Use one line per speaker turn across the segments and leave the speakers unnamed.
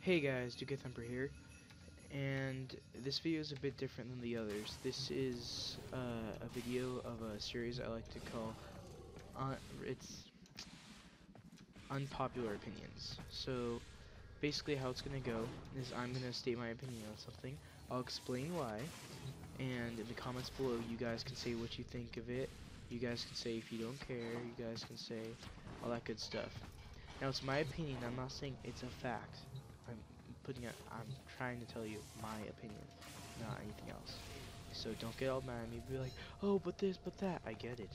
Hey guys, Thumper here, and this video is a bit different than the others. This is a video of a series I like to call it's Unpopular Opinions. So basically how it's going to go is I'm going to state my opinion on something, I'll explain why, and in the comments below you guys can say what you think of it, you guys can say if you don't care, you guys can say all that good stuff. Now it's my opinion, I'm not saying it's a fact. I'm trying to tell you my opinion, not anything else. So don't get all mad at me, be like, oh, but this, but that. I get it.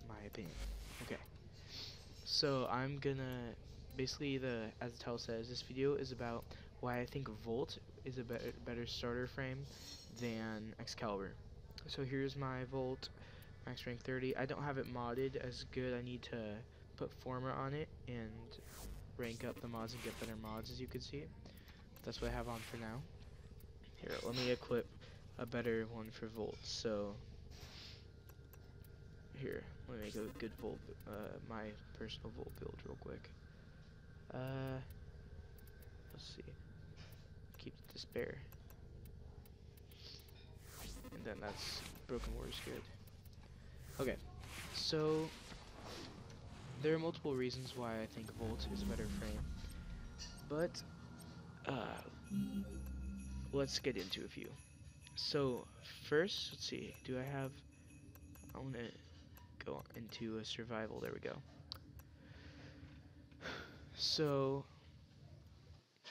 My opinion. Okay. So I'm gonna, basically as the title says, this video is about why I think Volt is a better starter frame than Excaliber. So here's my Volt, max rank 30. I don't have it modded as good. I need to put Former on it and rank up the mods and get better mods, as you can see. That's what I have on for now. Here, let me equip a better one for Volt. So here, let me make a good Volt, my personal Volt build real quick. Let's see. Keep the Despair. And then that's Broken War is good. Okay, so there are multiple reasons why I think Volt is a better frame, but let's get into a few. So first, let's see, I want to go into a survival, there we go. So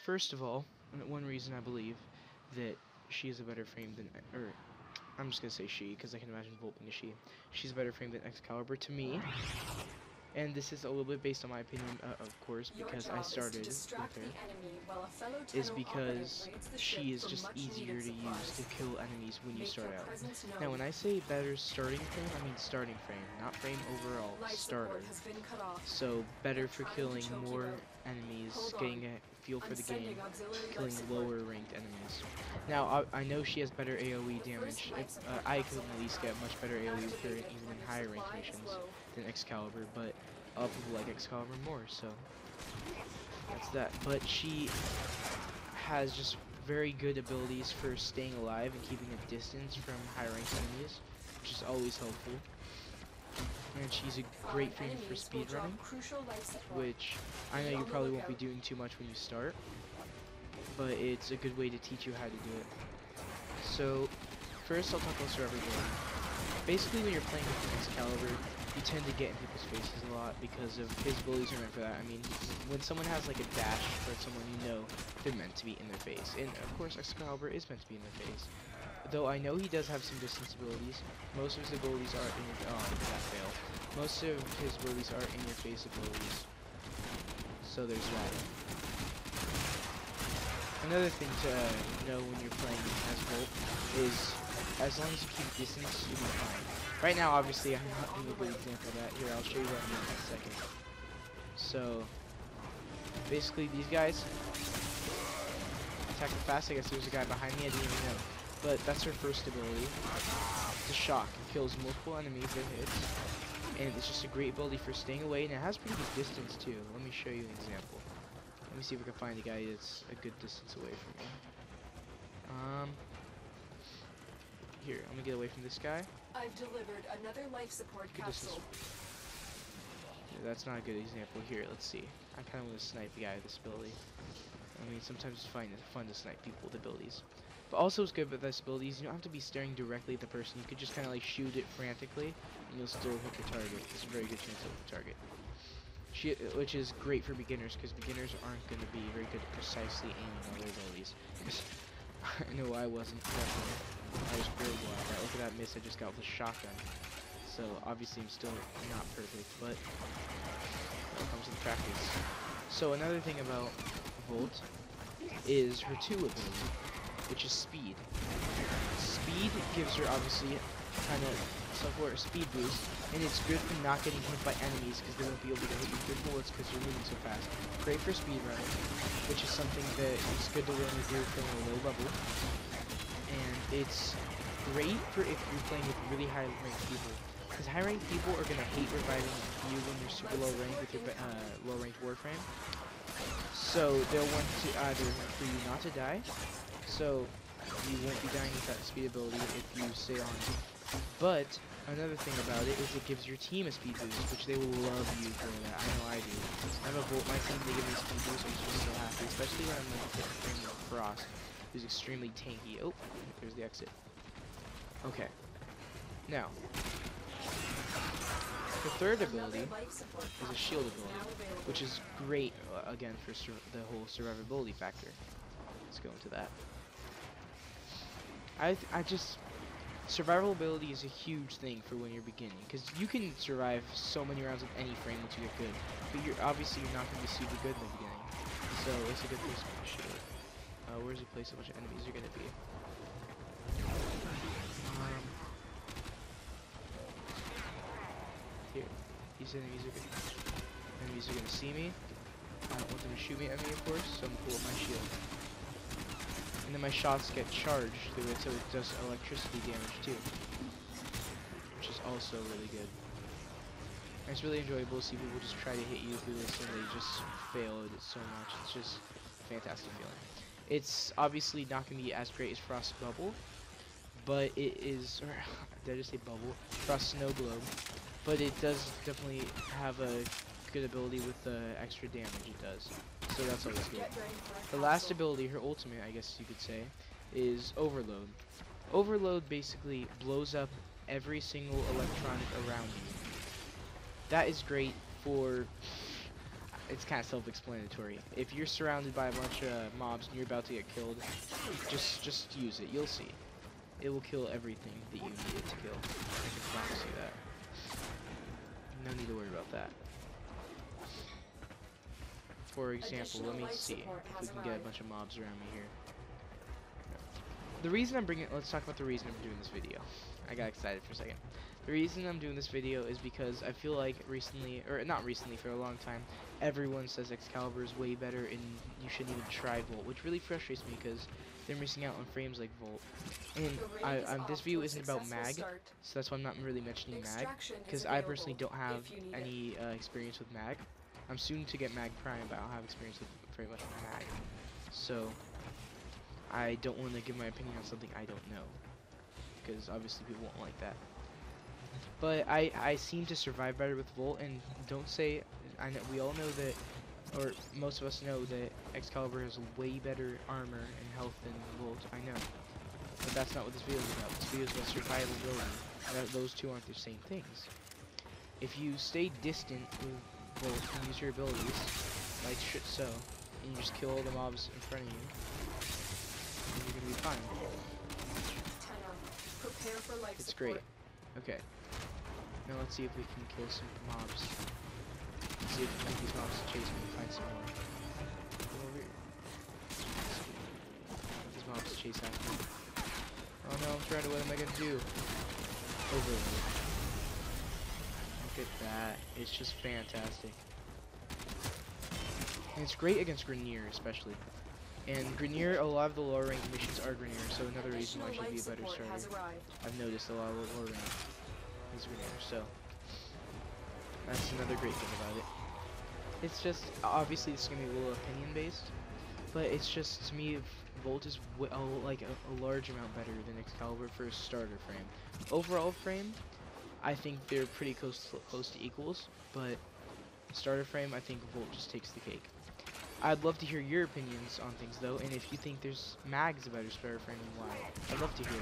first of all, one reason I believe that she is a better frame than, or I'm just going to say she, because I can imagine Volt being a she. She's a better frame than Excaliber to me. And this is a little bit based on my opinion, of course, because I started with her, is because she is just easier to use to kill enemies when you start out. Now, when I say better starting frame, I mean starting frame, not frame overall, starter. So, better for killing more enemies, getting a feel for the game, killing lower ranked enemies. Now, I know she has better AoE damage. I can at least get much better AoE with her even in higher ranked missions than Excaliber, but a lot of people like Excaliber more, so that's that. But she has just very good abilities for staying alive and keeping a distance from high ranked enemies, which is always helpful. And she's a great frame for speedrunning, which I know you probably won't be doing too much when you start, but it's a good way to teach you how to do it. So first I'll talk about survivability. Basically when you're playing with Excaliber, you tend to get in people's faces a lot because of his abilities are meant for that. I mean, when someone has like a dash towards someone, you know they're meant to be in their face. And of course Excaliber is meant to be in their face. Though I know he does have some distance abilities. Most of his abilities are in your that fail. Most of his abilities are in your face abilities. So there's that. Another thing to know when you're playing as Volt is as long as you keep distance, you'll be fine. Right now, obviously, I'm not doing a good example of that. Here, I'll show you that in a second. So, basically, these guys attack fast. I guess there's a guy behind me, I didn't even know. But that's her first ability. It's a shock. It kills multiple enemies it hits. And it's just a great ability for staying away, and it has pretty good distance, too. Let me show you an example. Let me see if we can find a guy that's a good distance away from me. Here, I'm gonna get away from this guy.
I've delivered another life support capsule.
Yeah, that's not a good example. Here, let's see. I kind of want to snipe the guy with this ability. I mean, sometimes it's fun to snipe people with abilities. But also what's good with this abilities, you don't have to be staring directly at the person. You could just kind of like shoot it frantically, and you'll still hit the target. It's a very good chance to hit the target. Which is great for beginners, because beginners aren't going to be very good at precisely aiming all their abilities. I know I wasn't. I was horrible at that. Look at that miss I just got with a shotgun. So obviously I'm still not perfect, but it comes with practice. So another thing about Volt is her 2 ability, which is speed. Speed gives her obviously kind of a speed boost, and it's good for not getting hit by enemies because they won't be able to hit you with bullets because you're moving so fast. Great for speed running, which is something that is good to learn if you're playing a low level. And it's great for if you're playing with really high ranked people, because high ranked people are going to hate reviving you when you're super low ranked with your low ranked Warframe. So they'll want to either for you not to die, so you won't be dying with that speed ability if you stay on. But another thing about it is it gives your team a speed boost, which they will love you for that. I know I do. I have a Volt, my team, they give me a speed boost, I'm just so happy, especially when I'm like playing with Frost, who's extremely tanky. Oh, there's the exit. Okay. Now, the third ability is a shield ability, which is great, again, for the whole survivability factor. Let's go into that. I just... Survivability is a huge thing for when you're beginning, because you can survive so many rounds with any frame once you get good, but you're not going to be super good in the beginning, so it's a good place for the shield. Where's the place a bunch of enemies are going to be? Here. These enemies are going to see me. I don't want them to shoot me at me, of course, so I'm going to pull up my shield. And then my shots get charged through it, so it does electricity damage too, which is also really good. And it's really enjoyable to see people just try to hit you through this and they just fail at it so much. It's just a fantastic feeling. It's obviously not going to be as great as Frost Bubble, but it is, or did I just say Bubble? Frost Snow Globe, but it does definitely have a good ability with the extra damage it does. So that's always good. The last ability, her ultimate, I guess you could say, is Overload. Overload basically blows up every single electronic around you. That is great for... It's kind of self-explanatory. If you're surrounded by a bunch of mobs and you're about to get killed, just use it. You'll see. It will kill everything that you need it to kill. I can promise you that. No need to worry about that. For example, let me see if we can get a bunch of mobs around me here. The reason let's talk about the reason I'm doing this video. I got excited for a second. The reason I'm doing this video is because I feel like recently, or not recently, for a long time, everyone says Excaliber is way better and you shouldn't even try Volt, which really frustrates me because they're missing out on frames like Volt. And this video isn't about mag, so that's why I'm not really mentioning mag, because I personally don't have any experience with mag. I'm soon to get Mag Prime, but I don't have experience with very much with Mag. So, I don't want to give my opinion on something I don't know. Because obviously people won't like that. But I seem to survive better with Volt, and don't say... I know we all know that, or most of us know that Excaliber has way better armor and health than Volt, I know. But that's not what this video is about. This video is about survivability. Those two aren't the same things. If you stay distant with Volt and use your abilities, like so, and you just kill all the mobs in front of you, and you're gonna be fine. It's great. Okay. Now let's see if we can kill some mobs. Let's see if we can make these mobs chase me and find some more. Come over here. These mobs chase after me. Oh no, I'm trying to, what am I gonna do? Overload. Look at that. It's just fantastic. And it's great against Grenier, especially. And Grenier, a lot of the lower ranked missions are Grenier, so another reason why I should be a better starter. I've noticed a lot of the lower ranked is Grenier, so that's another great thing about it. It's just, obviously this is going to be a little opinion based, but it's just, to me, Volt is like a large amount better than Excaliber for a starter frame. Overall frame, I think they're pretty close to equals, but starter frame, I think Volt just takes the cake. I'd love to hear your opinions on things though, and if you think there's mags a better starter frame, then why? I'd love to hear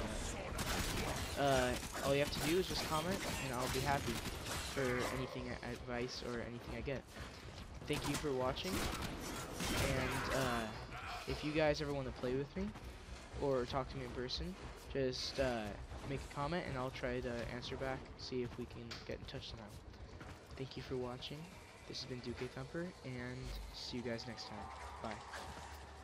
that. All you have to do is just comment, and I'll be happy for anything advice or anything I get. Thank you for watching, and if you guys ever want to play with me or talk to me in person, just make a comment and I'll try to answer back, see if we can get in touch somehow. Thank you for watching. This has been Duke Thumper, and see you guys next time. Bye.